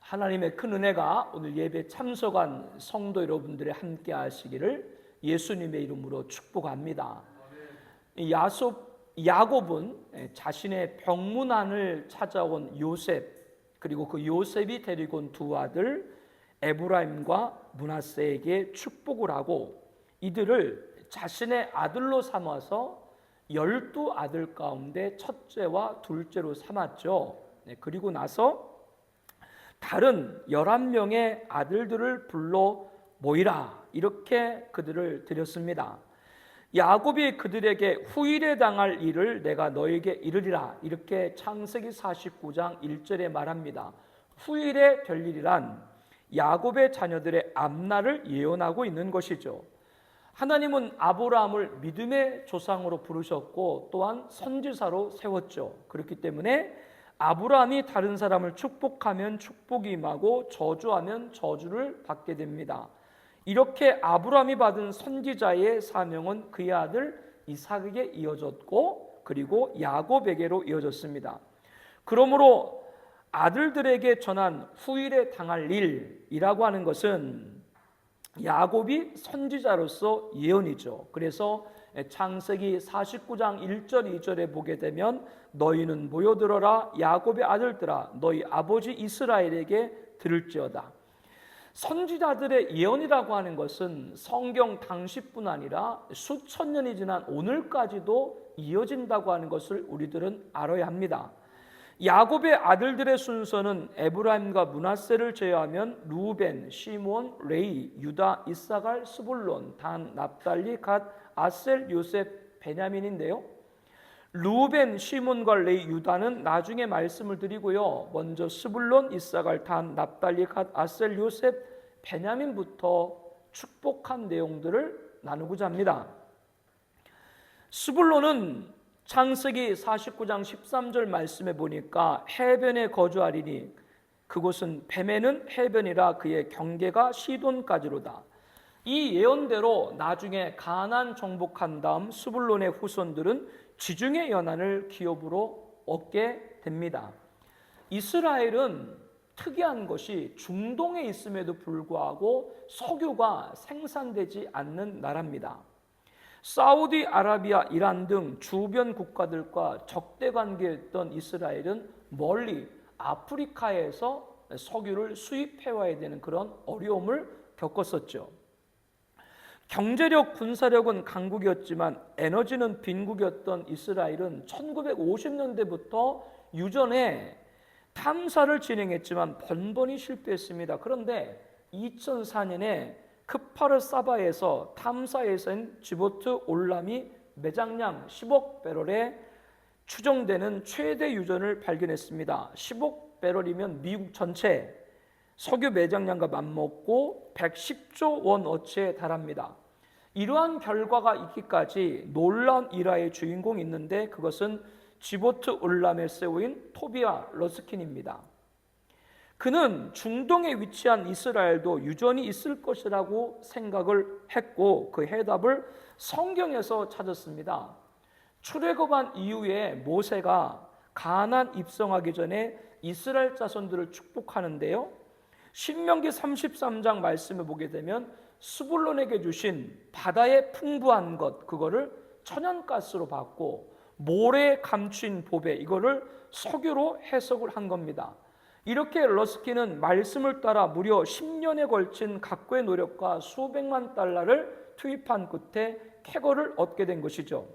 하나님의 큰 은혜가 오늘 예배 참석한 성도 여러분들의 함께 하시기를 예수님의 이름으로 축복합니다. 야곱은 자신의 병문안을 찾아온 요셉, 그리고 그 요셉이 데리고 온 두 아들 에브라임과 므낫세에게 축복을 하고 이들을 자신의 아들로 삼아서 12아들 가운데 첫째와 둘째로 삼았죠. 그리고 나서 다른 11명의 아들들을 불러 모이라, 이렇게 그들을 드렸습니다. 야곱이 그들에게 후일에 당할 일을 내가 너에게 이르리라, 이렇게 창세기 49장 1절에 말합니다. 후일에 될 일이란 야곱의 자녀들의 앞날을 예언하고 있는 것이죠. 하나님은 아브라함을 믿음의 조상으로 부르셨고 또한 선지자로 세웠죠. 그렇기 때문에 아브라함이 다른 사람을 축복하면 축복이 임하고 저주하면 저주를 받게 됩니다. 이렇게 아브라함이 받은 선지자의 사명은 그의 아들 이삭에게 이어졌고 그리고 야곱에게로 이어졌습니다. 그러므로 아들들에게 전한 후일에 당할 일이라고 하는 것은 야곱이 선지자로서 예언이죠. 그래서 창세기 49장 1절 2절에 보게 되면 너희는 모여들어라 야곱의 아들들아 너희 아버지 이스라엘에게 들을지어다. 선지자들의 예언이라고 하는 것은 성경 당시뿐 아니라 수천 년이 지난 오늘까지도 이어진다고 하는 것을 우리들은 알아야 합니다. 야곱의 아들들의 순서는 에브라임과 므낫세를 제외하면 루벤, 시몬, 레위, 유다, 이사갈, 스불론, 단, 납달리, 갓, 아셀, 요셉, 베냐민인데요. 루벤, 시몬과 레위, 유다는 나중에 말씀을 드리고요. 먼저 스불론, 이사갈, 단, 납달리, 갓, 아셀, 요셉, 베냐민부터 축복한 내용들을 나누고자 합니다. 스불론은 창세기 49장 13절 말씀에 보니까 해변에 거주하리니 그곳은 뱀에는 해변이라 그의 경계가 시돈까지로다. 이 예언대로 나중에 가나안 정복한 다음 스불론의 후손들은 지중해 연안을 기업으로 얻게 됩니다. 이스라엘은 특이한 것이 중동에 있음에도 불구하고 석유가 생산되지 않는 나라입니다. 사우디아라비아, 이란 등 주변 국가들과 적대 관계였던 이스라엘은 멀리 아프리카에서 석유를 수입해와야 되는 그런 어려움을 겪었었죠. 경제력, 군사력은 강국이었지만 에너지는 빈국이었던 이스라엘은 1950년대부터 유전에 탐사를 진행했지만 번번이 실패했습니다. 그런데 2004년에 크파르 사바에서 탐사에서는 지보트 올람이 매장량 10억 배럴에 추정되는 최대 유전을 발견했습니다. 10억 배럴이면 미국 전체 석유 매장량과 맞먹고 110조 원어치에 달합니다. 이러한 결과가 있기까지 놀라운 일화의 주인공이 있는데 그것은 지보트 올람의 세우인 토비아 러스킨입니다. 그는 중동에 위치한 이스라엘도 유전이 있을 것이라고 생각을 했고 그 해답을 성경에서 찾았습니다. 출애굽한 이후에 모세가 가나안 입성하기 전에 이스라엘 자손들을 축복하는데요. 신명기 33장 말씀을 보게 되면 스불론에게 주신 바다의 풍부한 것, 그거를 천연가스로 받고 모래에 감춘 보배, 이거를 석유로 해석을 한 겁니다. 이렇게 러스킨은 말씀을 따라 무려 10년에 걸친 각고의 노력과 수백만 달러를 투입한 끝에 쾌거를 얻게 된 것이죠.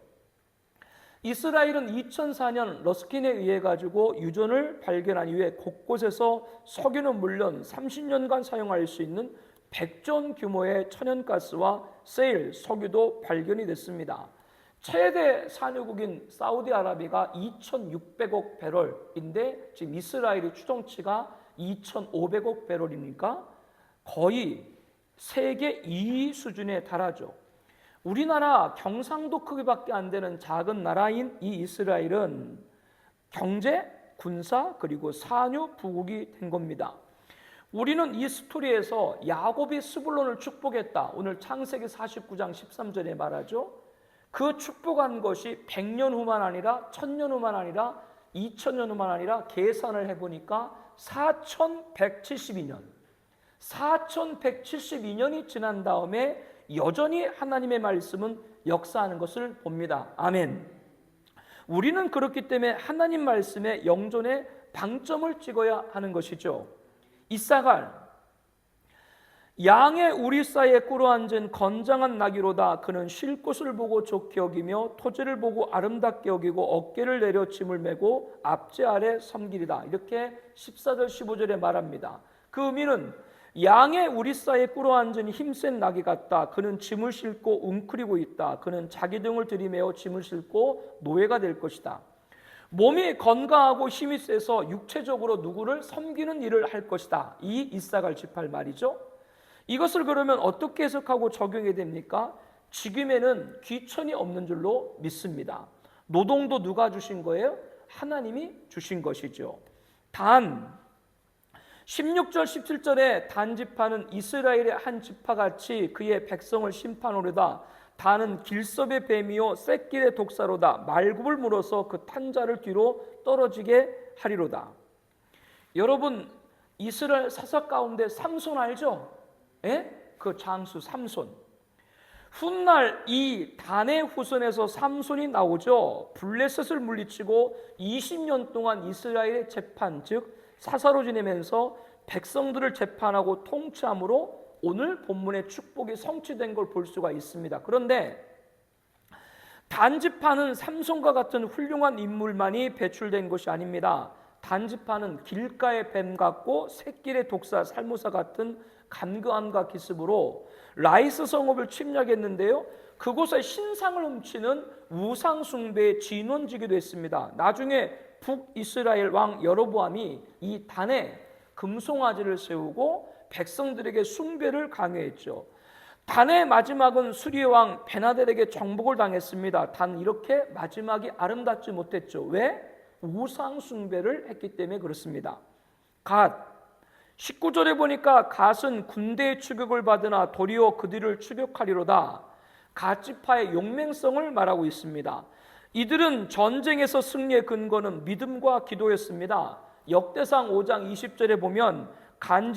이스라엘은 2004년 러스킨에 의해 가지고 유전을 발견한 이후에 곳곳에서 석유는 물론 30년간 사용할 수 있는 100존 규모의 천연가스와 세일, 석유도 발견이 됐습니다. 최대 산유국인 사우디아라비아가 2,600억 배럴인데 지금 이스라엘의 추정치가 2,500억 배럴이니까 거의 세계 2위 수준에 달하죠. 우리나라 경상도 크기밖에 안 되는 작은 나라인 이 이스라엘은 경제, 군사 그리고 산유 부국이 된 겁니다. 우리는 이 스토리에서 야곱이 스불론을 축복했다. 오늘 창세기 49장 13절에 말하죠. 그 축복한 것이 100년 후만 아니라 1000년 후만 아니라 2000년 후만 아니라 계산을 해보니까 4172년, 4172년이 지난 다음에 여전히 하나님의 말씀은 역사하는 것을 봅니다. 아멘. 우리는 그렇기 때문에 하나님 말씀의 영존에 방점을 찍어야 하는 것이죠. 이사갈, 양의 우리 사이에 꿇어앉은 건장한 나귀로다. 그는 쉴 곳을 보고 좋게 여기며 토지를 보고 아름답게 여기고 어깨를 내려 짐을 메고 앞제 아래 섬기리다. 이렇게 14절 15절에 말합니다. 그 의미는 양의 우리 사이에 꿇어앉은 힘센 나귀 같다. 그는 짐을 싣고 웅크리고 있다. 그는 자기 등을 들이매어 짐을 싣고 노예가 될 것이다. 몸이 건강하고 힘이 세서 육체적으로 누구를 섬기는 일을 할 것이다. 이 이사갈 지파를 말이죠. 이것을 그러면 어떻게 해석하고 적용해야 됩니까? 지금에는 귀천이 없는 줄로 믿습니다. 노동도 누가 주신 거예요? 하나님이 주신 것이죠. 단 16절 17절에 단 지파는 이스라엘의 한 지파같이 그의 백성을 심판하려다. 단은 길섭의 뱀이요 쇳길의 독사로다. 말굽을 물어서 그 탄자를 뒤로 떨어지게 하리로다. 여러분, 이스라엘 사사 가운데 삼손 알죠? 예? 그 장수 삼손. 훗날 이 단의 후손에서 삼손이 나오죠. 블레셋을 물리치고 20년 동안 이스라엘의 재판, 즉 사사로 지내면서 백성들을 재판하고 통치함으로 오늘 본문의 축복이 성취된 걸 볼 수가 있습니다. 그런데 단지파는 삼손과 같은 훌륭한 인물만이 배출된 것이 아닙니다. 단지파는 길가의 뱀 같고 샛길의 독사 살모사 같은 간교함과 기습으로 라이스 성읍을 침략했는데요. 그곳에 신상을 훔치는 우상 숭배의 진원지기도 했습니다. 나중에 북이스라엘 왕 여로보암이 이 단에 금송아지를 세우고 백성들에게 숭배를 강요했죠. 단의 마지막은 수리의 왕 베나델에게 정복을 당했습니다. 단 이렇게 마지막이 아름답지 못했죠. 왜? 우상 숭배를 했기 때문에 그렇습니다. 갓 19절에 보니까 갓은 군대의 추격을 받으나 도리어 그들을 추격하리로다. 갓 지파의 용맹성을 말하고 있습니다. 이들은 전쟁에서 승리의 근거는 믿음과 기도였습니다. 역대상 5장 20절에 보면 갓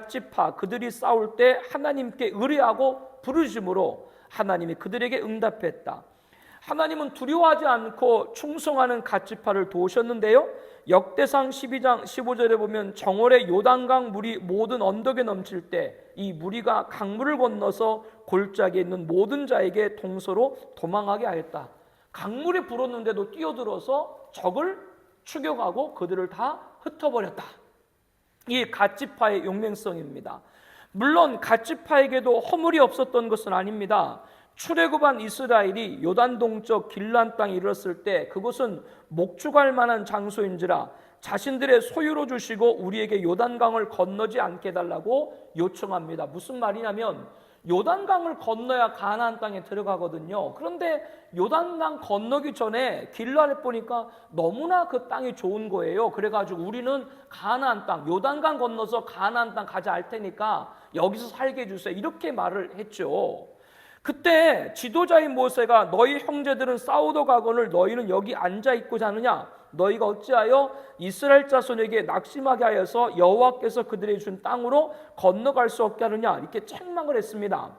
지파 그들이 싸울 때 하나님께 의뢰하고 부르심으로 하나님이 그들에게 응답했다. 하나님은 두려워하지 않고 충성하는 갓 지파를 도우셨는데요. 역대상 12장 15절에 보면 정월의 요단강 물이 모든 언덕에 넘칠 때 이 무리가 강물을 건너서 골짜기에 있는 모든 자에게 동서로 도망하게 하였다. 강물이 불었는데도 뛰어들어서 적을 추격하고 그들을 다 흩어버렸다. 이 갓 지파의 용맹성입니다. 물론 갓 지파에게도 허물이 없었던 것은 아닙니다. 출애굽한 이스라엘이 요단 동쪽 길란 땅에 이르렀을 때 그곳은 목축할 만한 장소인지라 자신들의 소유로 주시고 우리에게 요단강을 건너지 않게 해달라고 요청합니다. 무슨 말이냐면 요단강을 건너야 가나안 땅에 들어가거든요. 그런데 요단강 건너기 전에 길라에 보니까 너무나 그 땅이 좋은 거예요. 그래가지고 우리는 가나안 땅, 요단강 건너서 가나안 땅 가자 할 테니까 여기서 살게 해주세요. 이렇게 말을 했죠. 그때 지도자인 모세가 너희 형제들은 싸우러 가거늘 너희는 여기 앉아 있고자 하느냐? 너희가 어찌하여 이스라엘 자손에게 낙심하게 하여서 여호와께서 그들에게 준 땅으로 건너갈 수 없게 하느냐? 이렇게 책망을 했습니다.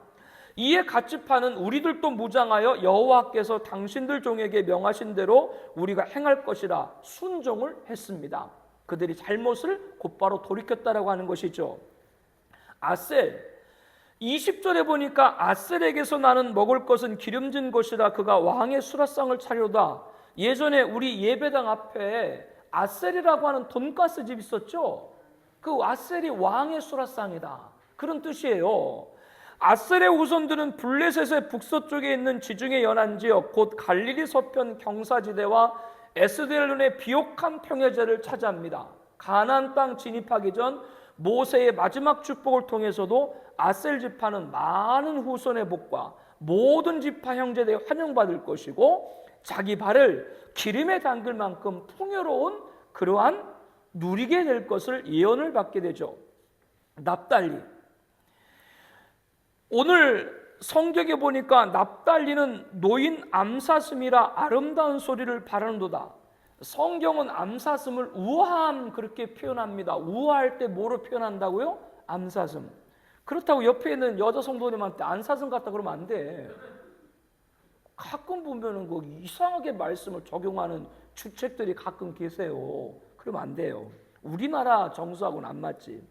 이에 갓 지파는 우리들도 무장하여 여호와께서 당신들 종에게 명하신 대로 우리가 행할 것이라 순종을 했습니다. 그들이 잘못을 곧바로 돌이켰다라고 하는 것이죠. 아셀 20절에 보니까 아셀에게서 나는 먹을 것은 기름진 것이라 그가 왕의 수라상을 차리로다. 예전에 우리 예배당 앞에 아셀이라고 하는 돈가스 집 있었죠. 그 아셀이 왕의 수라상이다, 그런 뜻이에요. 아셀의 후손들은 블레셋의 북서쪽에 있는 지중해 연안 지역 곧 갈릴리 서편 경사지대와 에스드엘론의 비옥한 평야제를 차지합니다. 가나안 땅 진입하기 전 모세의 마지막 축복을 통해서도 아셀 지파는 많은 후손의 복과 모든 지파 형제들의 환영받을 것이고 자기 발을 기름에 담글 만큼 풍요로운 그러한 누리게 될 것을 예언을 받게 되죠. 납달리, 오늘 성경에 보니까 납달리는 노인 암사슴이라 아름다운 소리를 바라는도다. 성경은 암사슴을 우아함 그렇게 표현합니다. 우아할 때 뭐로 표현한다고요? 암사슴. 그렇다고 옆에 있는 여자 성도님한테 암사슴 같다 그러면 안 돼. 가끔 보면은 그 이상하게 말씀을 적용하는 주책들이 가끔 계세요. 그러면 안 돼요. 우리나라 정서하고는 안 맞지.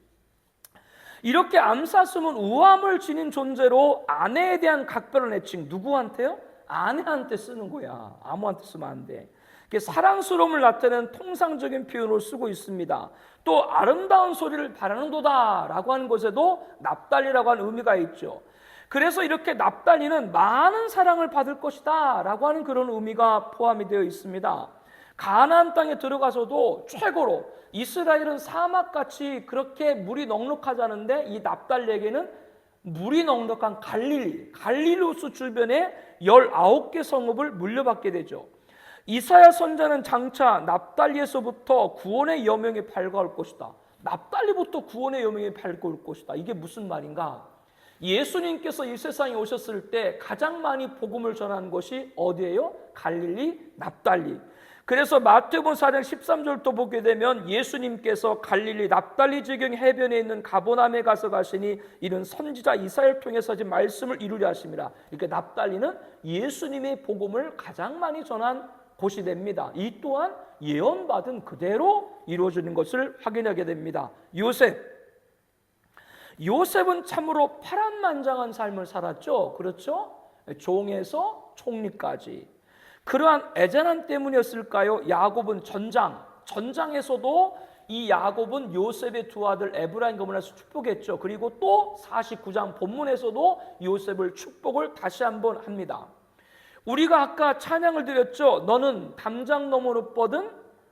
이렇게 암사슴은 우함을 지닌 존재로 아내에 대한 각별한 애칭, 누구한테요? 아내한테 쓰는 거야. 아무한테 쓰면 안 돼. 사랑스러움을 나타내는 통상적인 표현으로 쓰고 있습니다. 또 아름다운 소리를 바라는도다 라고 하는 것에도 납달리라고 하는 의미가 있죠. 그래서 이렇게 납달리는 많은 사랑을 받을 것이다 라고 하는 그런 의미가 포함이 되어 있습니다. 가나안 땅에 들어가서도 최고로 이스라엘은 사막같이 그렇게 물이 넉넉하지 않은데 이 납달리에게는 물이 넉넉한 갈릴리우스 주변에 19개 성읍을 물려받게 되죠. 이사야 선자는 장차 납달리에서부터 구원의 여명이 밝아올 것이다. 납달리부터 구원의 여명이 밝아올 것이다. 이게 무슨 말인가? 예수님께서 이 세상에 오셨을 때 가장 많이 복음을 전한 것이 어디예요? 갈릴리, 납달리. 그래서 마태복음 4장 13절도 보게 되면 예수님께서 갈릴리 납달리 지경 해변에 있는 가버나움에 가서 가시니 이는 선지자 이사야를 통해서 지금 말씀을 이루려 하십니다. 이렇게 납달리는 예수님의 복음을 가장 많이 전한 곳이 됩니다. 이 또한 예언받은 그대로 이루어지는 것을 확인하게 됩니다. 요셉은 참으로 파란만장한 삶을 살았죠. 그렇죠? 종에서 총리까지. 그러한 애잔함 때문이었을까요? 야곱은 전장에서도 이 야곱은 요셉의 두 아들 에브라임과 만나서 축복했죠. 그리고 또 49장 본문에서도 요셉을 축복을 다시 한번 합니다. 우리가 아까 찬양을 드렸죠. 너는 담장 너머로 뻗은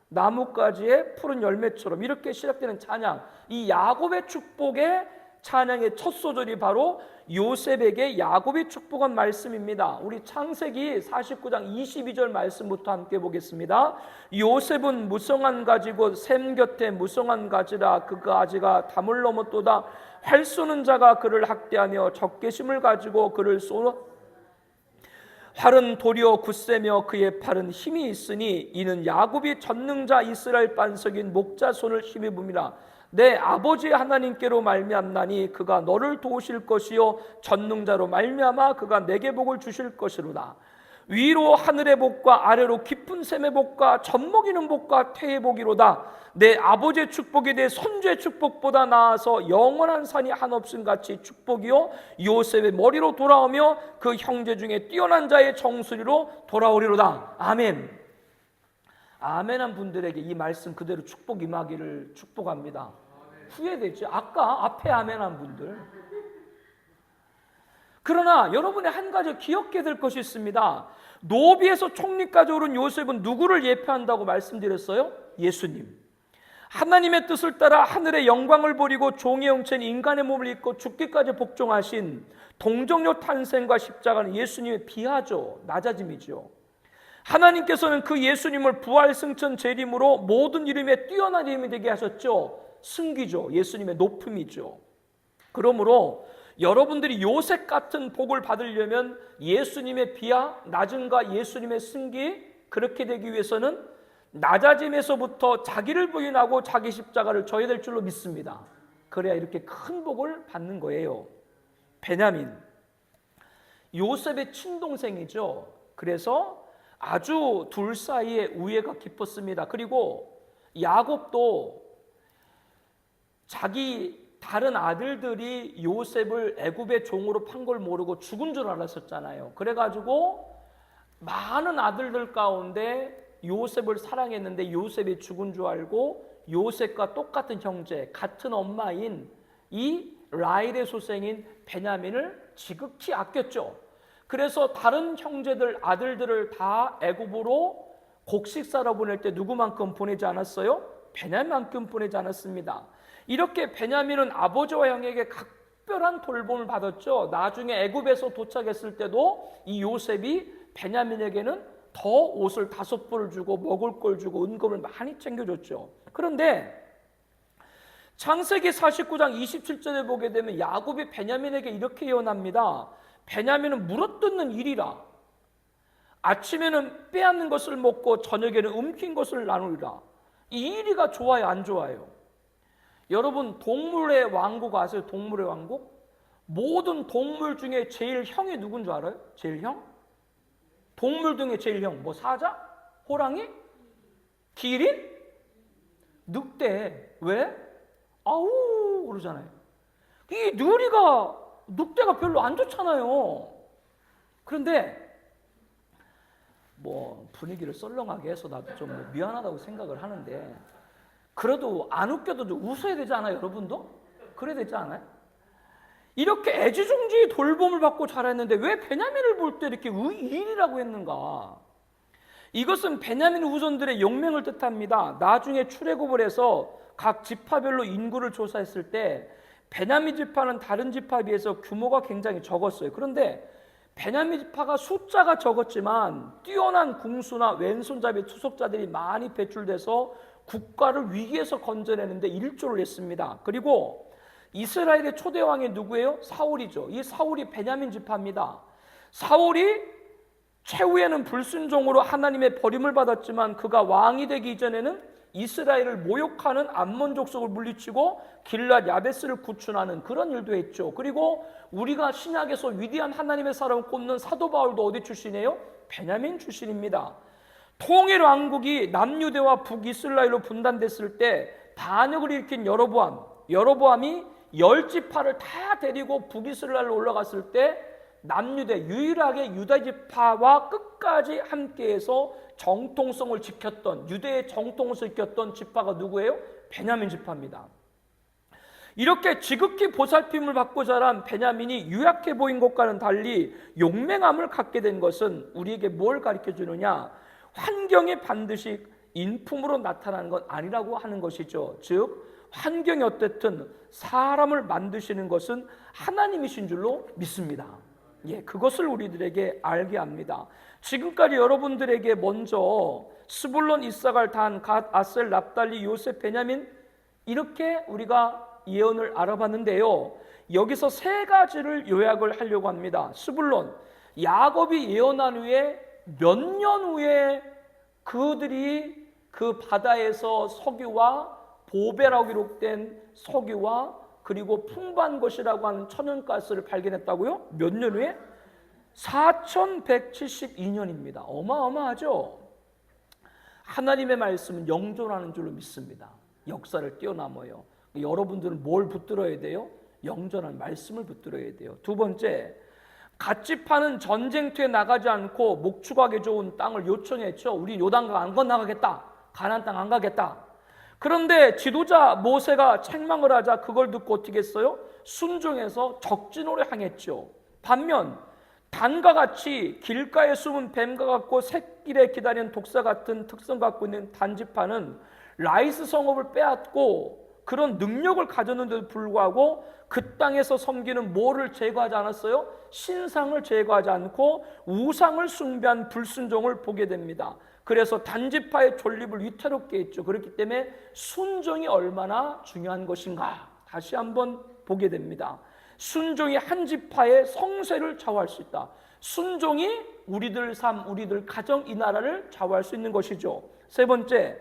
나뭇가지의 푸른 열매처럼, 이렇게 시작되는 찬양, 이 야곱의 축복의 찬양의 첫 소절이 바로 요셉에게 야곱이 축복한 말씀입니다. 우리 창세기 49장 22절 말씀부터 함께 보겠습니다. 요셉은 무성한 가지고 샘 곁에 무성한 가지라. 그 가지가 담을 넘었도다. 활 쏘는 자가 그를 학대하며 적개심을 가지고 그를 쏘 활은 도리어 굳세며 그의 팔은 힘이 있으니 이는 야곱이 전능자 이스라엘 반석인 목자 손을 힘입음이라. 내 아버지 하나님께로 말미암나니 그가 너를 도우실 것이요 전능자로 말미암아 그가 내게 복을 주실 것이로다. 위로 하늘의 복과 아래로 깊은 샘의 복과 젖먹이는 복과 태의 복이로다. 내 아버지의 축복이 내 손주의 축복보다 나아서 영원한 산이 한없음 같이 축복이요 요셉의 머리로 돌아오며 그 형제 중에 뛰어난 자의 정수리로 돌아오리로다. 아멘. 아멘한 분들에게 이 말씀 그대로 축복 임하기를 축복합니다. 후회되지? 아까 앞에 아멘한 분들. 그러나 여러분의 한 가지 기억해야 될 것이 있습니다. 노비에서 총리까지 오른 요셉은 누구를 예표한다고 말씀드렸어요? 예수님. 하나님의 뜻을 따라 하늘의 영광을 버리고 종의 형체인 인간의 몸을 입고 죽기까지 복종하신 동정녀 탄생과 십자가는 예수님의 비하죠. 낮아짐이죠. 하나님께서는 그 예수님을 부활 승천 재림으로 모든 이름에 뛰어난 이름이 되게 하셨죠. 승기죠. 예수님의 높음이죠. 그러므로 여러분들이 요셉 같은 복을 받으려면 예수님의 비하, 낮음과 예수님의 승기, 그렇게 되기 위해서는 낮아짐에서부터 자기를 부인하고 자기 십자가를 져야 될 줄로 믿습니다. 그래야 이렇게 큰 복을 받는 거예요. 베냐민, 요셉의 친동생이죠. 그래서 아주 둘 사이에 우애가 깊었습니다. 그리고 야곱도 자기 다른 아들들이 요셉을 애굽의 종으로 판 걸 모르고 죽은 줄 알았었잖아요. 그래가지고 많은 아들들 가운데 요셉을 사랑했는데 요셉이 죽은 줄 알고 요셉과 똑같은 형제, 같은 엄마인 이 라헬의 소생인 베냐민을 지극히 아꼈죠. 그래서 다른 형제들, 아들들을 다 애굽으로 곡식사러 보낼 때 누구만큼 보내지 않았어요? 베냐민만큼 보내지 않았습니다. 이렇게 베냐민은 아버지와 형에게 각별한 돌봄을 받았죠. 나중에 애굽에서 도착했을 때도 이 요셉이 베냐민에게는 더 옷을 5벌을 주고 먹을 걸 주고 은금을 많이 챙겨줬죠. 그런데 창세기 49장 27절에 보게 되면 야곱이 베냐민에게 이렇게 예언합니다. 베냐민은 물어뜯는 일이라. 아침에는 빼앗는 것을 먹고 저녁에는 움킨 것을 나누리라. 이 일이가 좋아요, 안 좋아요? 여러분, 동물의 왕국 아세요? 동물의 왕국? 모든 동물 중에 제일 형이 누군 줄 알아요? 제일 형? 동물 중에 제일 형. 뭐 사자? 호랑이? 기린? 늑대. 왜? 아우 그러잖아요. 이 늑대가 별로 안 좋잖아요. 그런데 뭐 분위기를 썰렁하게 해서 나도 좀 미안하다고 생각을 하는데, 그래도 안 웃겨도 좀 웃어야 되지 않아요? 여러분도? 그래야 되지 않아요? 이렇게 애지중지 돌봄을 받고 자랐는데 왜 베냐민을 볼 때 이렇게 의인이라고 했는가? 이것은 베냐민 후손들의 용맹을 뜻합니다. 나중에 출애굽을 해서 각 지파별로 인구를 조사했을 때 베냐민 지파는 다른 지파에 비해서 규모가 굉장히 적었어요. 그런데 베냐민 지파가 숫자가 적었지만 뛰어난 궁수나 왼손잡이 투석자들이 많이 배출돼서 국가를 위기에서 건져내는데 일조를 했습니다. 그리고 이스라엘의 초대 왕이 누구예요? 사울이죠. 이 사울이 베냐민 지파입니다. 사울이 최후에는 불순종으로 하나님의 버림을 받았지만 그가 왕이 되기 이전에는 이스라엘을 모욕하는 암몬 족속을 물리치고 길랏 야베스를 구출하는 그런 일도 했죠. 그리고 우리가 신약에서 위대한 하나님의 사람을 꼽는 사도 바울도 어디 출신이에요? 베냐민 출신입니다. 통일 왕국이 남유대와 북이스라엘로 분단됐을 때 반역을 일으킨 여로보암이 10지파를 다 데리고 북이스라엘로 올라갔을 때 남유대 유일하게 유다 지파와 끝까지 함께해서 정통성을 지켰던, 유대의 정통을 지켰던 지파가 누구예요? 베냐민 지파입니다. 이렇게 지극히 보살핌을 받고 자란 베냐민이 유약해 보인 것과는 달리 용맹함을 갖게 된 것은 우리에게 뭘 가르쳐 주느냐? 환경이 반드시 인품으로 나타나는 건 아니라고 하는 것이죠. 즉 환경이 어쨌든 사람을 만드시는 것은 하나님이신 줄로 믿습니다. 그것을 우리들에게 알게 합니다. 지금까지 여러분들에게 먼저 스불론, 이사갈, 단, 갓, 아셀, 납달리, 요셉, 베냐민 이렇게 우리가 예언을 알아봤는데요. 여기서 세 가지를 요약을 하려고 합니다. 스불론, 야곱이 예언한 후에 몇 년 후에 그들이 그 바다에서 석유와 보배라고 기록된 석유와 그리고 풍부한 것이라고 하는 천연가스를 발견했다고요? 몇 년 후에? 4172년입니다. 어마어마하죠? 하나님의 말씀은 영존하는 줄로 믿습니다. 역사를 뛰어넘어요. 여러분들은 뭘 붙들어야 돼요? 영존한 말씀을 붙들어야 돼요. 두 번째, 갓집파는 전쟁터에 나가지 않고 목축하기 좋은 땅을 요청했죠. 우리 요단강 안 건너가겠다. 가나안 땅 안 가겠다. 그런데 지도자 모세가 책망을 하자 그걸 듣고 어떻게 했어요? 순종해서 적진으로 향했죠. 반면 단과 같이 길가에 숨은 뱀과 같고 새길에 기다리는 독사 같은 특성 갖고 있는 단지파는 라이스 성읍을 빼앗고 그런 능력을 가졌는데도 불구하고 그 땅에서 섬기는 뭐를 제거하지 않았어요? 신상을 제거하지 않고 우상을 숭배한 불순종을 보게 됩니다. 그래서 단지파의 존립을 위태롭게 했죠. 그렇기 때문에 순종이 얼마나 중요한 것인가 다시 한번 보게 됩니다. 순종이 한 지파의 성세를 좌우할 수 있다. 순종이 우리들 삶, 우리들 가정, 이 나라를 좌우할 수 있는 것이죠. 세 번째,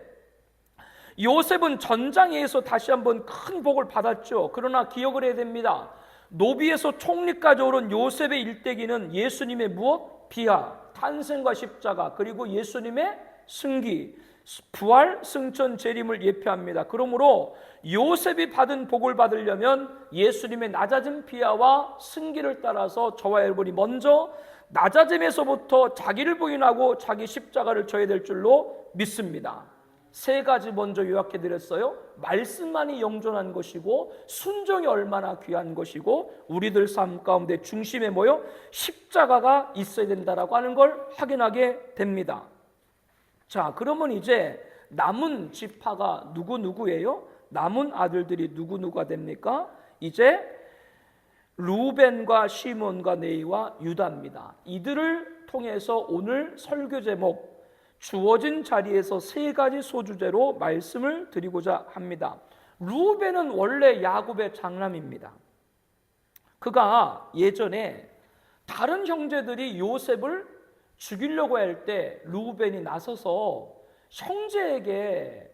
요셉은 전장에서 다시 한번 큰 복을 받았죠. 그러나 기억을 해야 됩니다. 노비에서 총리까지 오른 요셉의 일대기는 예수님의 무엇? 비하, 탄생과 십자가, 그리고 예수님의 승기, 부활, 승천, 재림을 예표합니다. 그러므로 요셉이 받은 복을 받으려면 예수님의 낮아진 비하와 승기를 따라서 저와 여러분이 먼저 낮아짐에서부터 자기를 부인하고 자기 십자가를 져야 될 줄로 믿습니다. 세 가지 먼저 요약해 드렸어요. 말씀만이 영존한 것이고 순종이 얼마나 귀한 것이고 우리들 삶 가운데 중심에 모여 십자가가 있어야 된다라고 하는 걸 확인하게 됩니다. 자, 그러면 이제 남은 지파가 누구예요? 남은 아들들이 누구가 됩니까? 이제 루벤과 시몬과 네이와 유다입니다. 이들을 통해서 오늘 설교 제목 주어진 자리에서 세 가지 소주제로 말씀을 드리고자 합니다. 루벤은 원래 야곱의 장남입니다. 그가 예전에 다른 형제들이 요셉을 죽이려고 할 때 르우벤이 나서서 형제에게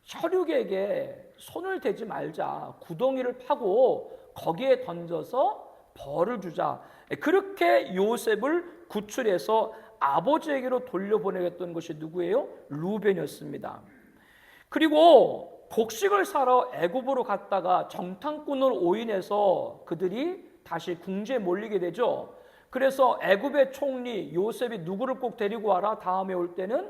혈육에게 손을 대지 말자, 구덩이를 파고 거기에 던져서 벌을 주자. 그렇게 요셉을 구출해서 아버지에게로 돌려보내겠던 것이 누구예요? 르우벤이었습니다. 그리고 곡식을 사러 애굽으로 갔다가 정탐꾼으로 오인해서 그들이 다시 궁지에 몰리게 되죠. 그래서 애굽의 총리 요셉이 누구를 꼭 데리고 와라? 다음에 올 때는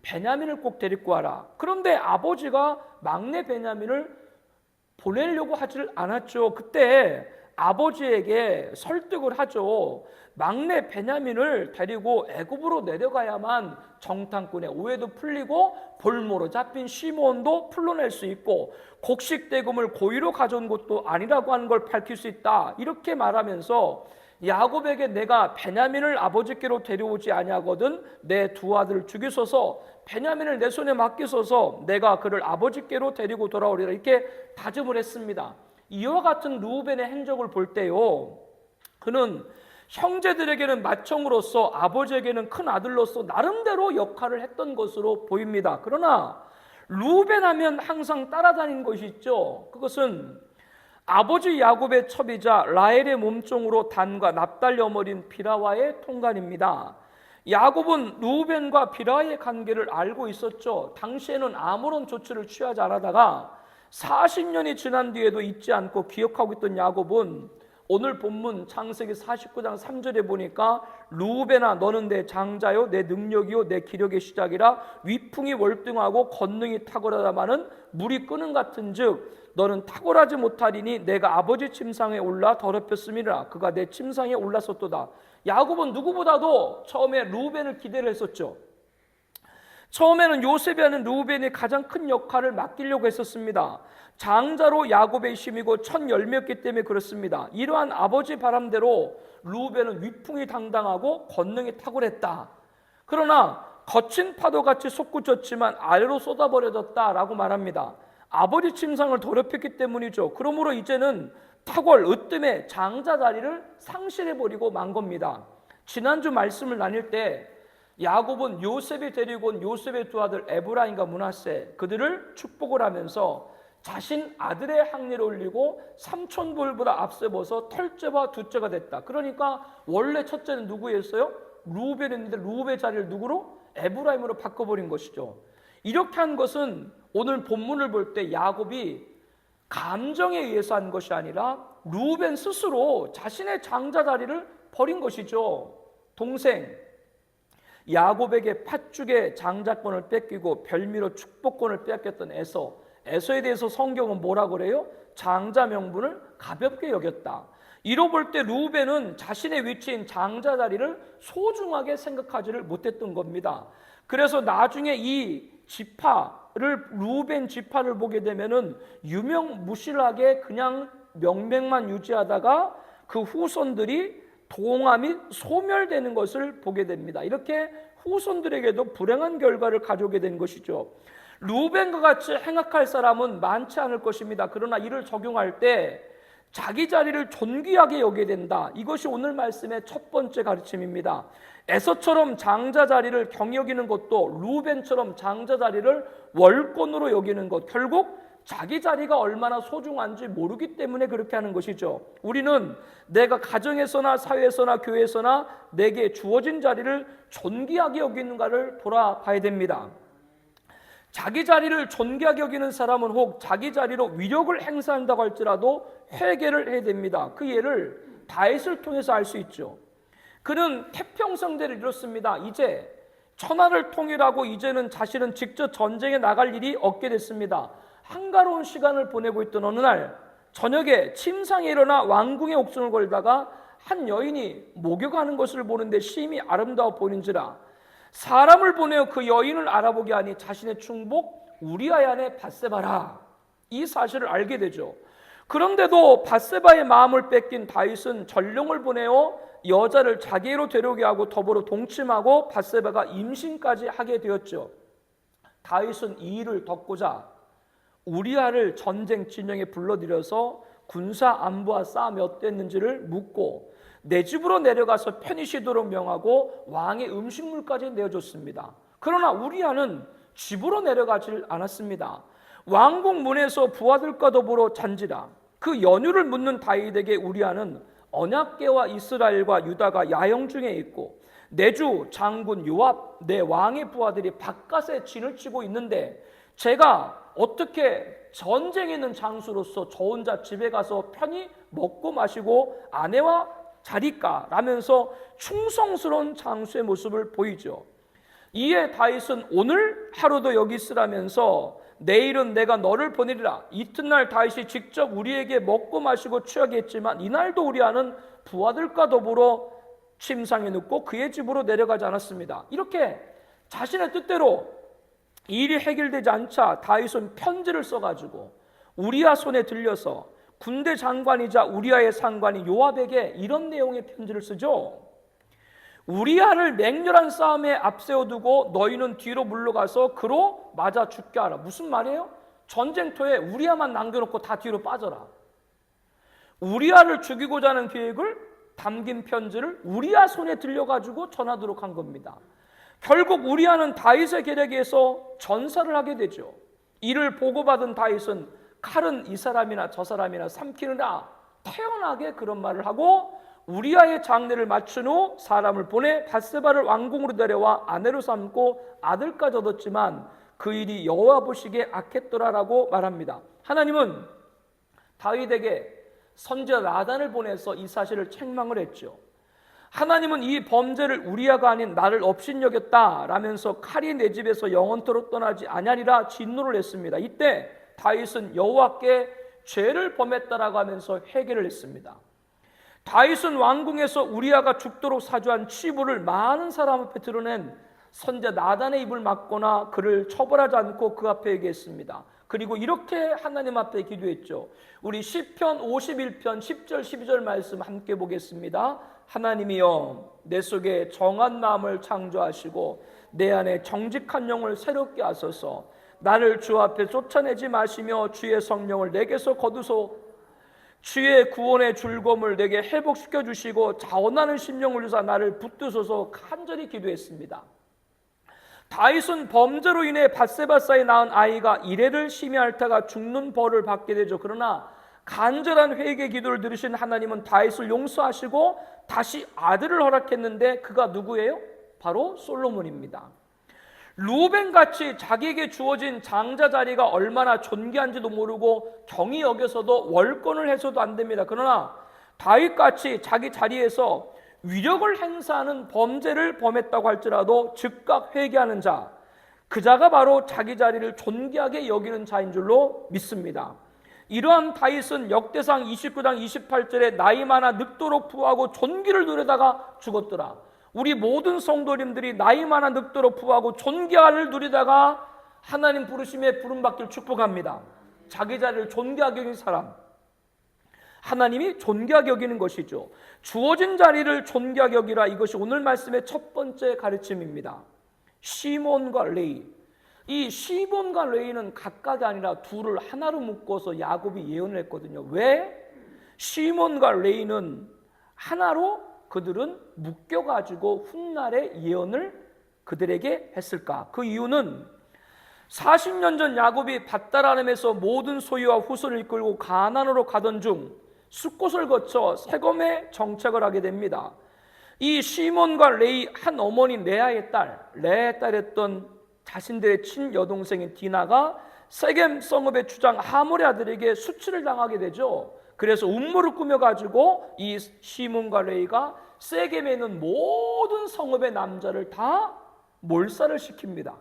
베냐민을 꼭 데리고 와라. 그런데 아버지가 막내 베냐민을 보내려고 하질 않았죠. 그때 아버지에게 설득을 하죠. 막내 베냐민을 데리고 애굽으로 내려가야만 정탐꾼의 오해도 풀리고 볼모로 잡힌 시몬도 풀러낼 수 있고 곡식 대금을 고의로 가져온 것도 아니라고 하는 걸 밝힐 수 있다. 이렇게 말하면서 야곱에게 내가 베냐민을 아버지께로 데려오지 아니하거든 내 두 아들을 죽이소서 베냐민을 내 손에 맡기소서 내가 그를 아버지께로 데리고 돌아오리라 이렇게 다짐을 했습니다. 이와 같은 르우벤의 행적을 볼 때요, 그는 형제들에게는 맏형으로서 아버지에게는 큰 아들로서 나름대로 역할을 했던 것으로 보입니다. 그러나 르우벤 하면 항상 따라다닌 것이 있죠. 그것은 아버지 야곱의 첩이자 라헬의 몸종으로 단과 납달리 어머린 비라와의 통간입니다. 야곱은 르우벤과 비라의 관계를 알고 있었죠. 당시에는 아무런 조치를 취하지 않았다가 40년이 지난 뒤에도 잊지 않고 기억하고 있던 야곱은 오늘 본문 창세기 49장 3절에 보니까 르우벤아 너는 내 장자요 내 능력이요 내 기력의 시작이라 위풍이 월등하고 권능이 탁월하다마는 물이 끄는 같은즉 너는 탁월하지 못하리니 내가 아버지 침상에 올라 더럽혔음이라 그가 내 침상에 올랐었도다. 야곱은 누구보다도 처음에 르우벤을 기대를 했었죠. 처음에는 요셉이 하는 르우벤이 가장 큰 역할을 맡기려고 했었습니다. 장자로 야곱의 힘이고 첫 열매였기 때문에 그렇습니다. 이러한 아버지 바람대로 르우벤은 위풍이 당당하고 권능이 탁월했다. 그러나 거친 파도같이 솟구쳤지만 아래로 쏟아버려졌다라고 말합니다. 아버지 침상을 더럽혔기 때문이죠. 그러므로 이제는 탁월, 으뜸의 장자 자리를 상실해버리고 만 겁니다. 지난주 말씀을 나눌 때 야곱은 요셉이 데리고 온 요셉의 두 아들 에브라임과 므낫세 그들을 축복을 하면서 자신 아들의 항례를 올리고 삼촌들보다 앞세워서 털째와 둘째가 됐다. 그러니까 원래 첫째는 누구였어요? 르우벤이었는데 르우벤 자리를 누구로? 에브라임으로 바꿔버린 것이죠. 이렇게 한 것은 오늘 본문을 볼 때 야곱이 감정에 의해서 한 것이 아니라 르우벤 스스로 자신의 장자 자리를 버린 것이죠. 동생 야곱에게 팥죽의 장자권을 뺏기고 별미로 축복권을 빼앗겼던 에서에 대해서 성경은 뭐라고 그래요? 장자 명분을 가볍게 여겼다. 이로 볼 때 르우벤은 자신의 위치인 장자 자리를 소중하게 생각하지를 못했던 겁니다. 그래서 나중에 이 지파를 르우벤 지파를 보게 되면은 유명무실하게 그냥 명맥만 유지하다가 그 후손들이 동화 및 소멸되는 것을 보게 됩니다. 이렇게 후손들에게도 불행한 결과를 가져오게 된 것이죠. 르우벤과 같이 행악할 사람은 많지 않을 것입니다. 그러나 이를 적용할 때 자기 자리를 존귀하게 여기게 된다. 이것이 오늘 말씀의 첫 번째 가르침입니다. 에서처럼 장자 자리를 경히 여기는 것도 르우벤처럼 장자 자리를 월권으로 여기는 것, 결국 자기 자리가 얼마나 소중한지 모르기 때문에 그렇게 하는 것이죠. 우리는 내가 가정에서나 사회에서나 교회에서나 내게 주어진 자리를 존귀하게 여기는가를 돌아봐야 됩니다. 자기 자리를 존귀하게 여기는 사람은 혹 자기 자리로 위력을 행사한다고 할지라도 회개를 해야 됩니다. 그 예를 다윗을 통해서 알 수 있죠. 그는 태평성대를 이뤘습니다. 이제 천하를 통일하고 이제는 자신은 직접 전쟁에 나갈 일이 없게 됐습니다. 한가로운 시간을 보내고 있던 어느 날 저녁에 침상에 일어나 왕궁의 옥승을 걸다가 한 여인이 목욕하는 것을 보는데 심히 아름다워 보이는지라 사람을 보내어 그 여인을 알아보게 하니 자신의 충복 우리아의 아내 밧세바라. 이 사실을 알게 되죠. 그런데도 밧세바의 마음을 뺏긴 다윗은 전령을 보내어 여자를 자기로 데려오게 하고 더불어 동침하고 밧세바가 임신까지 하게 되었죠. 다윗은 이 일을 덮고자 우리아를 전쟁 진영에 불러들여서 군사 안보와 싸움이 어땠는지를 묻고 내 집으로 내려가서 편히 쉬도록 명하고 왕의 음식물까지 내어줬습니다. 그러나 우리아는 집으로 내려가질 않았습니다. 왕궁 문에서 부하들과 더불어 잔지라. 그 연유를 묻는 다윗에게 우리아는 언약궤와 이스라엘과 유다가 야영 중에 있고 내주 장군 요압 내 왕의 부하들이 바깥에 진을 치고 있는데 제가 어떻게 전쟁이 있는 장소로서 저 혼자 집에 가서 편히 먹고 마시고 아내와 자리까? 라면서 충성스러운 장수의 모습을 보이죠. 이에 다윗은 오늘 하루도 여기 있으라면서 내일은 내가 너를 보내리라. 이튿날 다윗이 직접 우리에게 먹고 마시고 취하게 했지만 이날도 우리아는 부하들과 더불어 침상에 눕고 그의 집으로 내려가지 않았습니다. 이렇게 자신의 뜻대로 일이 해결되지 않자 다윗은 편지를 써가지고 우리아 손에 들려서 군대 장관이자 우리아의 상관인 요압에게 이런 내용의 편지를 쓰죠. 우리아를 맹렬한 싸움에 앞세워두고 너희는 뒤로 물러가서 그로 맞아 죽게 하라. 무슨 말이에요? 전쟁터에 우리아만 남겨놓고 다 뒤로 빠져라. 우리아를 죽이고자 하는 계획을 담긴 편지를 우리아 손에 들려가지고 전하도록 한 겁니다. 결국 우리아는 다윗의 계략에 의해서 전사를 하게 되죠. 이를 보고받은 다윗은 칼은 이 사람이나 저 사람이나 삼키느라 태연하게 그런 말을 하고 우리아의 장례를 마친 후 사람을 보내 밧세바를 왕궁으로 데려와 아내로 삼고 아들까지 얻었지만 그 일이 여호와 보시기에 악했더라라고 말합니다. 하나님은 다윗에게 선지자 나단을 보내서 이 사실을 책망을 했죠. 하나님은 이 범죄를 우리아가 아닌 나를 업신여겼다 라면서 칼이 내 집에서 영원토록 떠나지 아니하리라 진노를 했습니다. 이때 다윗은 여호와께 죄를 범했다라고 하면서 회개를 했습니다. 다윗은 왕궁에서 우리아가 죽도록 사주한 치부를 많은 사람 앞에 드러낸 선지자 나단의 입을 막거나 그를 처벌하지 않고 그 앞에 얘기했습니다. 그리고 이렇게 하나님 앞에 기도했죠. 우리 시편 51편 10절 12절 말씀 함께 보겠습니다. 하나님이여 내 속에 정한 마음을 창조하시고 내 안에 정직한 영을 새롭게 하소서. 나를 주 앞에 쫓아내지 마시며 주의 성령을 내게서 거두소. 주의 구원의 즐거움을 내게 회복시켜 주시고 자원하는 심령을 주사 나를 붙드소서. 간절히 기도했습니다. 다윗은 범죄로 인해 밧세바사에 낳은 아이가 이레를 심히 앓다가 죽는 벌을 받게 되죠. 그러나 간절한 회개 기도를 들으신 하나님은 다윗을 용서하시고 다시 아들을 허락했는데 그가 누구예요? 바로 솔로몬입니다. 루벤같이 자기에게 주어진 장자 자리가 얼마나 존귀한지도 모르고 경히 여겨서도 월권을 해서도 안 됩니다. 그러나 다윗같이 자기 자리에서 위력을 행사하는 범죄를 범했다고 할지라도 즉각 회개하는 자, 그 자가 바로 자기 자리를 존귀하게 여기는 자인 줄로 믿습니다. 이러한 다윗은 역대상 29장 28절에 나이 많아 늙도록 부하고 존귀를 누리다가 죽었더라. 우리 모든 성도님들이 나이 많아 늙도록 부하고 존귀를 누리다가 하나님 부르심에 부름받기를 축복합니다. 자기 자리를 존귀하게 여기는 사람, 하나님이 존귀하게 여기는 것이죠. 주어진 자리를 존귀하게 여기라. 이것이 오늘 말씀의 첫 번째 가르침입니다. 시몬과 레위, 이 시몬과 레위는 각각이 아니라 둘을 하나로 묶어서 야곱이 예언을 했거든요. 왜? 시몬과 레위는 하나로 그들은 묶여가지고 훗날의 예언을 그들에게 했을까? 그 이유는 40년 전 야곱이 밧다라름에서 모든 소유와 후손을 이끌고 가나안으로 가던 중 숫곳을 거쳐 세검에 정착을 하게 됩니다. 이 시몬과 레위 한 어머니 레아의 딸이었던 자신들의 친여동생인 디나가 세겜 성읍의 주장 하몰의 아들에게 수치를 당하게 되죠. 그래서 음모를 꾸며가지고 이 시몬과 레위가 세겜에 있는 모든 성읍의 남자를 다 몰살을 시킵니다.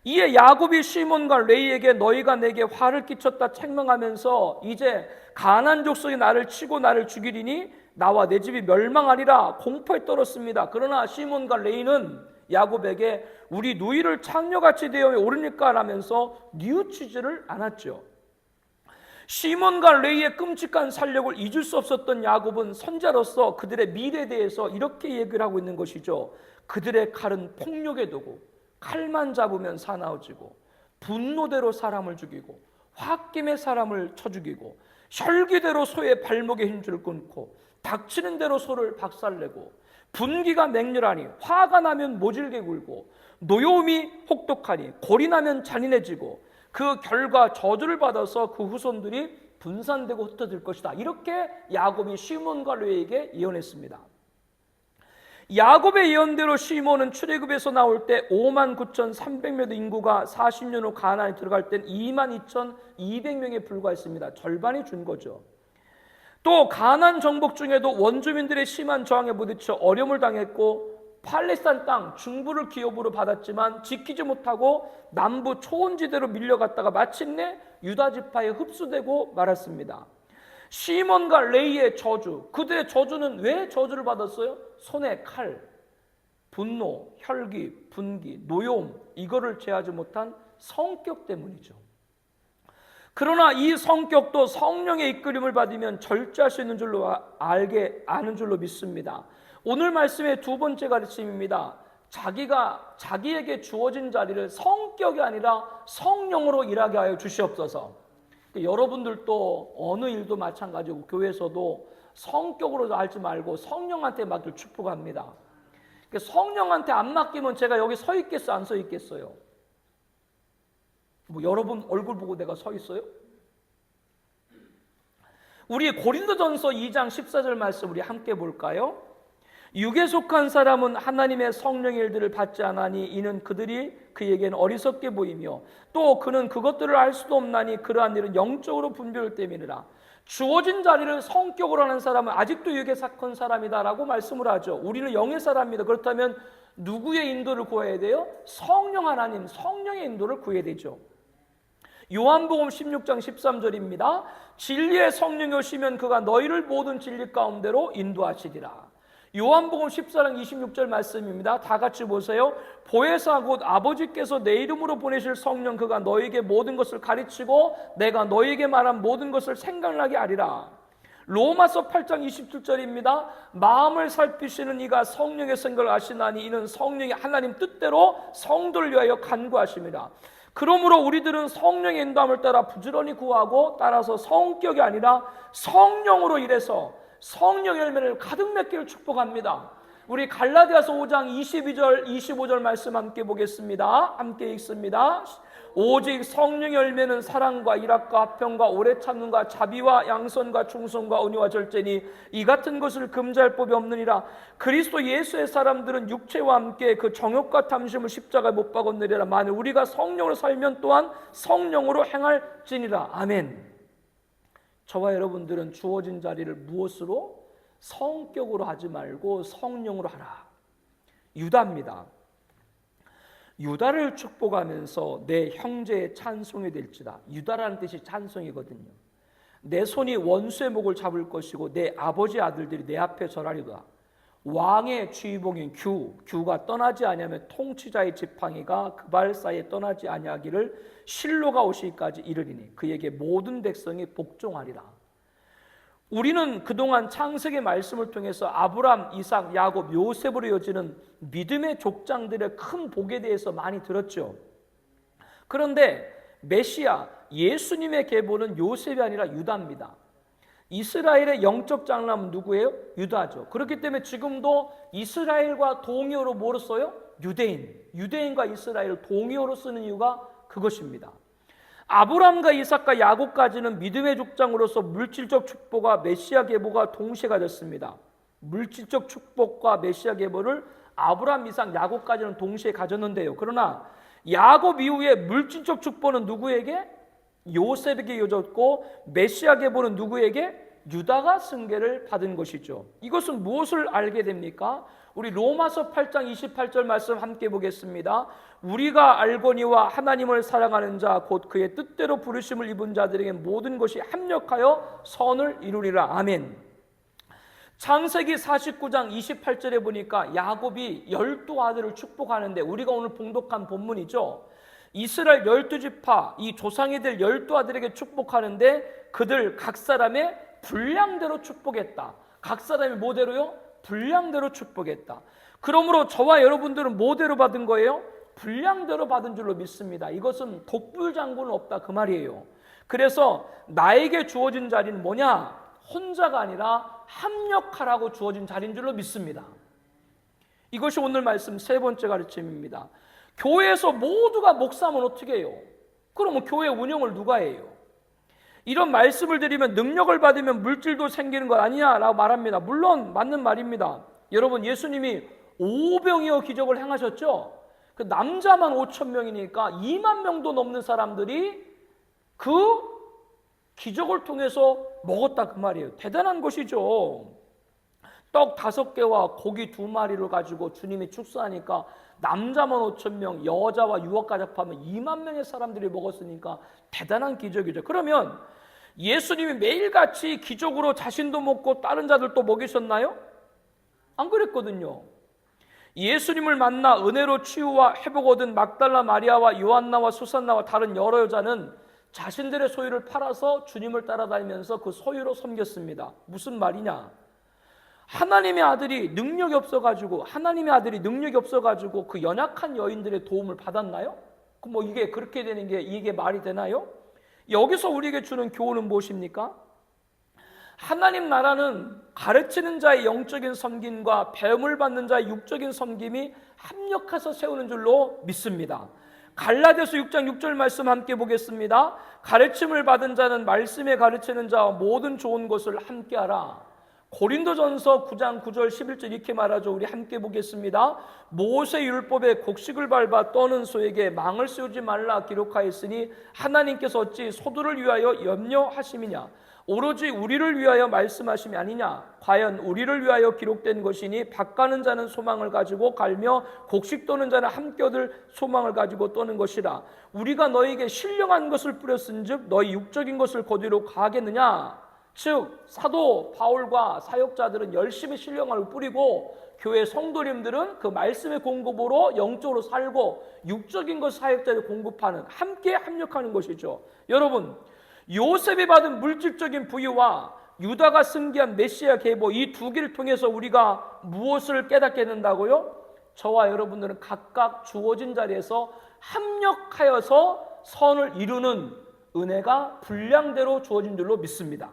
이에 야곱이 시몬과 레위에게 너희가 내게 화를 끼쳤다 책망하면서 이제 가나안 족속이 나를 치고 나를 죽이리니 나와 내 집이 멸망하리라 공포에 떨었습니다. 그러나 시몬과 레위는 야곱에게 우리 누이를 창녀같이 되어 오르니까 라면서 뉘우치지를 않았죠. 시몬과 레위의 끔찍한 살력을 잊을 수 없었던 야곱은 선자로서 그들의 미래에 대해서 이렇게 얘기를 하고 있는 것이죠. 그들의 칼은 폭력의 도구, 칼만 잡으면 사나워지고 분노대로 사람을 죽이고 홧김에 사람을 쳐 죽이고 혈기대로 소의 발목에 힘줄을 끊고 닥치는 대로 소를 박살내고 분기가 맹렬하니 화가 나면 모질게 굴고 노여움이 혹독하니 골이 나면 잔인해지고 그 결과 저주를 받아서 그 후손들이 분산되고 흩어질 것이다. 이렇게 야곱이 시몬과 레위에게 예언했습니다. 야곱의 예언대로 시몬은 출애굽에서 나올 때 59,300명 인구가 40년 후 가나안에 들어갈 땐 22,200명에 불과했습니다. 절반이 준 거죠. 또 가나안 정복 중에도 원주민들의 심한 저항에 부딪혀 어려움을 당했고 팔레스타인 땅 중부를 기업으로 받았지만 지키지 못하고 남부 초원지대로 밀려갔다가 마침내 유다 지파에 흡수되고 말았습니다. 시몬과 레위의 저주, 그들의 저주는 왜 저주를 받았어요? 손에 칼, 분노, 혈기, 분기, 노여움, 이거를 제하지 못한 성격 때문이죠. 그러나 이 성격도 성령의 이끌림을 받으면 절제할 수 있는 줄로 아는 줄로 믿습니다. 오늘 말씀의 두 번째 가르침입니다. 자기에게 주어진 자리를 성격이 아니라 성령으로 일하게 하여 주시옵소서. 여러분들도 어느 일도 마찬가지고 교회에서도 성격으로 알지 말고 성령한테 맡길 축복합니다. 성령한테 안 맡기면 제가 여기 서 있겠어요? 안 서 있겠어요? 뭐 여러분 얼굴 보고 내가 서 있어요? 우리 고린도전서 2장 14절 말씀 우리 함께 볼까요? 육에 속한 사람은 하나님의 성령의 일들을 받지 않으니 이는 그들이 그에게는 어리석게 보이며 또 그는 그것들을 알 수도 없나니 그러한 일은 영적으로 분별을 때문이라. 주어진 자리를 성격으로 하는 사람은 아직도 육에 속한 사람이다라고 말씀을 하죠. 우리는 영의 사람입니다. 그렇다면 누구의 인도를 구해야 돼요? 성령 하나님, 성령의 인도를 구해야 되죠. 요한복음 16장 13절입니다. 진리의 성령이 오시면 그가 너희를 모든 진리 가운데로 인도하시리라. 요한복음 14장 26절 말씀입니다. 다 같이 보세요. 보혜사 곧 아버지께서 내 이름으로 보내실 성령 그가 너희에게 모든 것을 가르치고 내가 너희에게 말한 모든 것을 생각나게 하리라. 로마서 8장 27절입니다. 마음을 살피시는 이가 성령의 생각을 아시나니 이는 성령이 하나님 뜻대로 성도를 위하여 간구하심이라. 그러므로 우리들은 성령의 인도함을 따라 부지런히 구하고 따라서 성격이 아니라 성령으로 일해서 성령 열매를 가득 맺기를 축복합니다. 우리 갈라디아서 5장 22절 25절 말씀 함께 보겠습니다. 함께 읽습니다. 오직 성령의 열매는 사랑과 일합과 화평과 오래 참음과 자비와 양선과 충성과 은혜와 절제니 이 같은 것을 금지할 법이 없느니라. 그리스도 예수의 사람들은 육체와 함께 그 정욕과 탐심을 십자가에 못 박았느니라. 만일 우리가 성령으로 살면 또한 성령으로 행할지니라. 아멘. 저와 여러분들은 주어진 자리를 무엇으로? 성격으로 하지 말고 성령으로 하라. 유다입니다. 유다를 축복하면서 내 형제의 찬송이 될지다. 유다라는 뜻이 찬송이거든요. 내 손이 원수의 목을 잡을 것이고 내 아버지 아들들이 내 앞에 절하리다. 왕의 주의봉인 규가 떠나지 아니하면 통치자의 지팡이가 그 발 사이에 떠나지 아니하기를 실로가 오시기까지 이르리니 그에게 모든 백성이 복종하리라. 우리는 그동안 창세기 말씀을 통해서 아브람, 이삭, 야곱, 요셉으로 이어지는 믿음의 족장들의 큰 복에 대해서 많이 들었죠. 그런데 메시아, 예수님의 계보는 요셉이 아니라 유다입니다. 이스라엘의 영적 장남은 누구예요? 유다죠. 그렇기 때문에 지금도 이스라엘과 동의어로 뭐로 써요? 유대인과 이스라엘을 동의어로 쓰는 이유가 그것입니다. 아브람과 이삭과 야곱까지는 믿음의 족장으로서 물질적 축복과 메시아 계보가 동시에 가졌습니다. 물질적 축복과 메시아 계보를 아브람, 이삭, 야곱까지는 동시에 가졌는데요. 그러나 야곱 이후에 물질적 축복은 누구에게? 요셉에게 이어졌고 메시아 계보는 누구에게? 유다가 승계를 받은 것이죠. 이것은 무엇을 알게 됩니까? 우리 로마서 8장 28절 말씀 함께 보겠습니다. 우리가 알거니와 하나님을 사랑하는 자 곧 그의 뜻대로 부르심을 입은 자들에게 모든 것이 합력하여 선을 이루리라. 아멘. 창세기 49장 28절에 보니까 야곱이 12아들을 축복하는데 우리가 오늘 봉독한 본문이죠. 이스라엘 12지파 이 조상이 될 12아들에게 축복하는데 그들 각 사람의 분량대로 축복했다. 각 사람이 뭐대로요? 분량대로 축복했다. 그러므로 저와 여러분들은 뭐대로 받은 거예요? 분량대로 받은 줄로 믿습니다. 이것은 독불장군은 없다 그 말이에요. 그래서 나에게 주어진 자리는 뭐냐? 혼자가 아니라 합력하라고 주어진 자리인 줄로 믿습니다. 이것이 오늘 말씀 세 번째 가르침입니다. 교회에서 모두가 목사면 어떻게 해요? 그러면 교회 운영을 누가 해요? 이런 말씀을 드리면 능력을 받으면 물질도 생기는 것 아니냐라고 말합니다. 물론 맞는 말입니다. 여러분, 예수님이 오병이어 기적을 행하셨죠? 그 남자만 5천 명이니까 2만 명도 넘는 사람들이 그 기적을 통해서 먹었다 그 말이에요. 대단한 것이죠. 떡 5개와 고기 2마리를 가지고 주님이 축사하니까 남자만 5천 명, 여자와 유아까지 합하면 2만 명의 사람들이 먹었으니까 대단한 기적이죠. 그러면 예수님이 매일같이 기적으로 자신도 먹고 다른 자들도 먹이셨나요? 안 그랬거든요. 예수님을 만나 은혜로 치유와 회복 얻은 막달라 마리아와 요한나와 수산나와 다른 여러 여자는 자신들의 소유를 팔아서 주님을 따라다니면서 그 소유로 섬겼습니다. 무슨 말이냐? 하나님의 아들이 능력이 없어가지고 그 연약한 여인들의 도움을 받았나요? 뭐 이게 그렇게 되는 게 이게 말이 되나요? 여기서 우리에게 주는 교훈은 무엇입니까? 하나님 나라는 가르치는 자의 영적인 섬김과 배움을 받는 자의 육적인 섬김이 합력해서 세우는 줄로 믿습니다. 갈라디아서 6장 6절 말씀 함께 보겠습니다. 가르침을 받은 자는 말씀에 가르치는 자와 모든 좋은 것을 함께하라. 고린도전서 9장 9절 11절 이렇게 말하죠. 우리 함께 보겠습니다. 모세 율법에 곡식을 밟아 떠는 소에게 망을 씌우지 말라 기록하였으니 하나님께서 어찌 소들을 위하여 염려하심이냐? 오로지 우리를 위하여 말씀하심이 아니냐? 과연 우리를 위하여 기록된 것이니 밭가는 자는 소망을 가지고 갈며 곡식 떠는 자는 함께 얻을 소망을 가지고 떠는 것이라. 우리가 너에게 신령한 것을 뿌렸은즉 너희 육적인 것을 거두러 가겠느냐? 즉 사도 바울과 사역자들은 열심히 신령함을 뿌리고 교회 성도님들은 그 말씀의 공급으로 영적으로 살고 육적인 것 사역자를 공급하는, 함께 합력하는 것이죠. 여러분, 요셉이 받은 물질적인 부유와 유다가 승기한 메시아 계보, 이 두 개를 통해서 우리가 무엇을 깨닫게 된다고요? 저와 여러분들은 각각 주어진 자리에서 합력하여서 선을 이루는 은혜가 분량대로 주어진 줄로 믿습니다.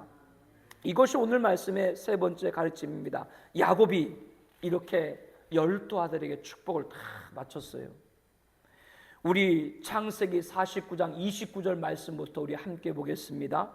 이것이 오늘 말씀의 세 번째 가르침입니다. 야곱이 이렇게 12 아들에게 축복을 다 마쳤어요. 우리 창세기 49장 29절 말씀부터 우리 함께 보겠습니다.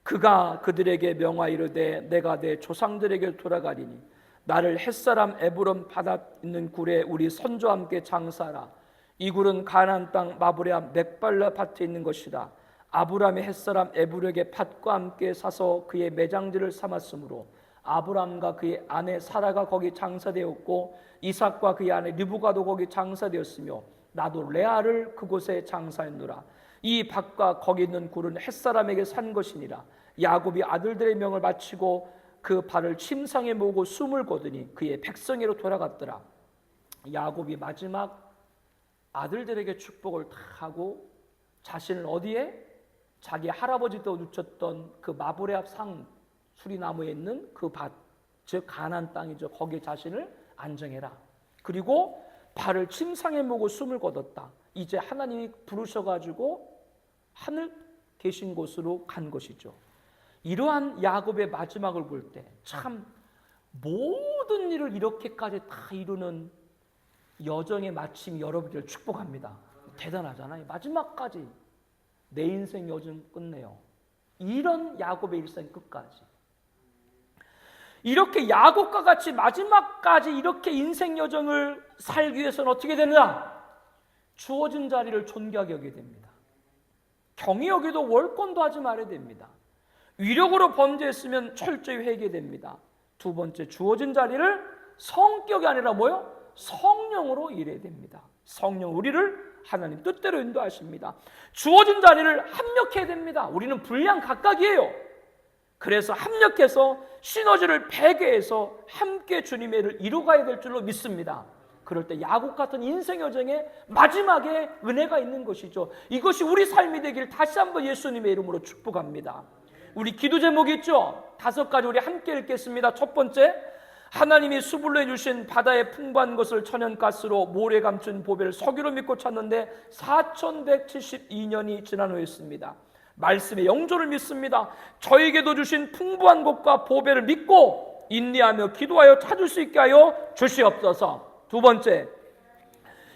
그가 그들에게 명하 이르되 내가 내 조상들에게 돌아가리니 나를 햇사람 에브론 바다 있는 굴에 우리 선조와 함께 장사하라. 이 굴은 가나안 땅 마브레암 맥발라 밭에 있는 것이다. 아브라함의 햇사람 에브르에게 밭과 함께 사서 그의 매장지를 삼았으므로 아브라함과 그의 아내 사라가 거기 장사되었고 이삭과 그의 아내 리브가도 거기 장사되었으며 나도 레아를 그곳에 장사했노라. 이 밭과 거기 있는 굴은 햇사람에게 산 것이니라. 야곱이 아들들의 명을 마치고 그 발을 침상에 모으고 숨을 거두니 그의 백성에로 돌아갔더라. 야곱이 마지막 아들들에게 축복을 다 하고 자신을 어디에? 자기 할아버지도 누쳤던 그 마브레 앞 상 수리나무에 있는 그 밭, 즉 가나안 땅이죠. 거기에 자신을 안정해라. 그리고 발을 침상에 모고 숨을 거뒀다. 이제 하나님이 부르셔가지고 하늘 계신 곳으로 간 것이죠. 이러한 야곱의 마지막을 볼 때 참 모든 일을 이렇게까지 다 이루는 여정의 마침이 여러분들을 축복합니다. 대단하잖아요. 마지막까지 내 인생 여정 끝내요. 이런 야곱의 일생 끝까지. 이렇게 야곱과 같이 마지막까지 이렇게 인생 여정을 살기 위해서는 어떻게 되느냐? 주어진 자리를 존귀하게 여기게 됩니다. 경히 여기도 월권도 하지 말아야 됩니다. 위력으로 범죄했으면 철저히 회개됩니다. 두 번째, 주어진 자리를 성격이 아니라 뭐요? 성령으로 일해야 됩니다. 성령 우리를 하나님 뜻대로 인도하십니다. 주어진 자리를 합력해야 됩니다. 우리는 분량 각각이에요. 그래서 합력해서 시너지를 배개해서 함께 주님의 일을 이루어가야 될 줄로 믿습니다. 그럴 때 야곱 같은 인생 여정의 마지막에 은혜가 있는 것이죠. 이것이 우리 삶이 되길 다시 한번 예수님의 이름으로 축복합니다. 우리 기도 제목이 있죠? 5가지 우리 함께 읽겠습니다. 첫 번째, 하나님이 수불로 해주신 바다의 풍부한 것을 천연가스로 모래 감춘 보배를 석유로 믿고 찾는데 4172년이 지난 후였습니다. 말씀의 영조를 믿습니다. 저에게도 주신 풍부한 복과 보배를 믿고 인내하며 기도하여 찾을 수 있게 하여 주시옵소서. 두 번째,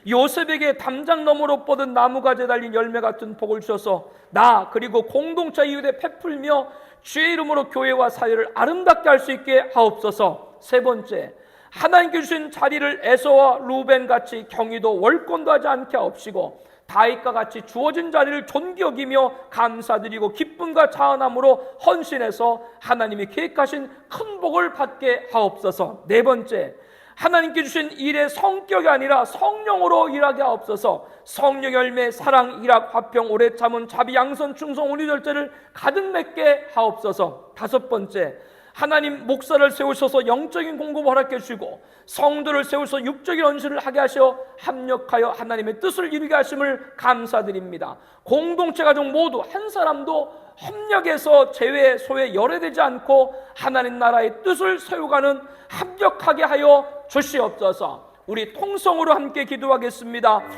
요셉에게 담장 너머로 뻗은 나무가지에 달린 열매 같은 복을 주셔서 나 그리고 공동체 이웃에 베풀며 주의 이름으로 교회와 사회를 아름답게 할 수 있게 하옵소서. 세 번째, 하나님께 주신 자리를 에서와 루벤같이 경의도 월권도 하지 않게 하옵시고 다윗과 같이 주어진 자리를 존귀 여기며 감사드리고 기쁨과 자원함으로 헌신해서 하나님이 계획하신 큰 복을 받게 하옵소서. 네 번째, 하나님께 주신 일의 성격이 아니라 성령으로 일하게 하옵소서. 성령 열매, 사랑, 일학, 화평, 오래 참은, 자비, 양선, 충성, 온유절제를 가득 맺게 하옵소서. 다섯 번째, 하나님 목사를 세우셔서 영적인 공급을 허락해 주시고 성도를 세우셔서 육적인 헌신을 하게 하셔 합력하여 하나님의 뜻을 이루게 하심을 감사드립니다. 공동체 가족 모두 한 사람도 협력해서 제외 소외 열애되지 않고 하나님 나라의 뜻을 세워가는 합력하게 하여 주시옵소서. 우리 통성으로 함께 기도하겠습니다.